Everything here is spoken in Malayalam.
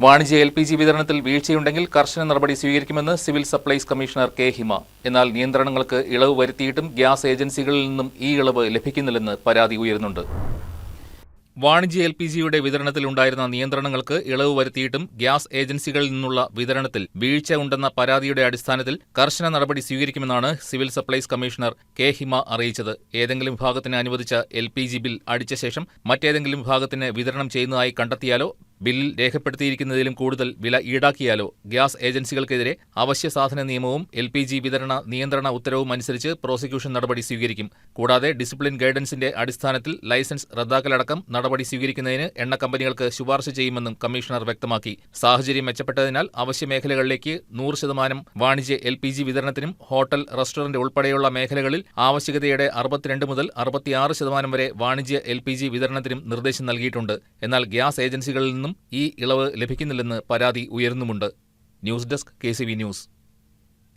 വാണിജ്യ LPG വിതരണത്തിൽ വീഴ്ചയുണ്ടെങ്കിൽ കർശന നടപടി സ്വീകരിക്കുമെന്ന് സിവിൽ സപ്ലൈസ് കമ്മീഷണർ കെ ഹിമ. എന്നാൽ നിയന്ത്രണങ്ങൾക്ക് ഇളവ് വരുത്തിയിട്ടും ഗ്യാസ് ഏജൻസികളിൽ നിന്നും ഈ ഇളവ് ലഭിക്കുന്നില്ലെന്ന് പരാതി ഉയരുന്നുണ്ട്. വാണിജ്യ LPGയുടെ വിതരണത്തിലുണ്ടായിരുന്ന നിയന്ത്രണങ്ങൾക്ക് ഇളവ് വരുത്തിയിട്ടും ഗ്യാസ് ഏജൻസികളിൽ നിന്നുള്ള വിതരണത്തിൽ വീഴ്ച ഉണ്ടെന്ന പരാതിയുടെ അടിസ്ഥാനത്തിൽ കർശന നടപടി സ്വീകരിക്കുമെന്നാണ് സിവിൽ സപ്ലൈസ് കമ്മീഷണർ കെ ഹിമ അറിയിച്ചത്. ഏതെങ്കിലും വിഭാഗത്തിന് അനുവദിച്ച LPG ബിൽ അടിച്ച ശേഷം മറ്റേതെങ്കിലും വിഭാഗത്തിന് വിതരണം ചെയ്യുന്നതായി കണ്ടെത്തിയാലോ ബില്ലിൽ രേഖപ്പെടുത്തിയിരിക്കുന്നതിലും കൂടുതൽ വില ഈടാക്കിയാലോ ഗ്യാസ് ഏജൻസികൾക്കെതിരെ അവശ്യ സാധന നിയമവും LPG വിതരണ നിയന്ത്രണ ഉത്തരവും അനുസരിച്ച് പ്രോസിക്യൂഷൻ നടപടി സ്വീകരിക്കും. കൂടാതെ ഡിസിപ്ലിൻ ഗൈഡൻസിന്റെ അടിസ്ഥാനത്തിൽ ലൈസൻസ് റദ്ദാക്കലടക്കം നടപടി സ്വീകരിക്കുന്നതിന് എണ്ണ കമ്പനികൾക്ക് ശുപാർശ ചെയ്യുമെന്നും കമ്മീഷണർ വ്യക്തമാക്കി. സാഹചര്യം മെച്ചപ്പെട്ടതിനാൽ അവശ്യ മേഖലകളിലേക്ക് 100% വാണിജ്യ LPG വിതരണത്തിനും ഹോട്ടൽ, റെസ്റ്റോറന്റ് ഉൾപ്പെടെയുള്ള മേഖലകളിൽ ആവശ്യകതയുടെ 62 മുതൽ 66% വരെ വാണിജ്യ LPG വിതരണത്തിനും നിർദ്ദേശം നൽകിയിട്ടുണ്ട്. എന്നാൽ ഗ്യാസ് ഏജൻസികളിൽ നിന്നും ഈ ഇളവ് ലഭിക്കുന്നില്ലെന്ന് പരാതി ഉയരുന്നുമുണ്ട്. News desk KCV news.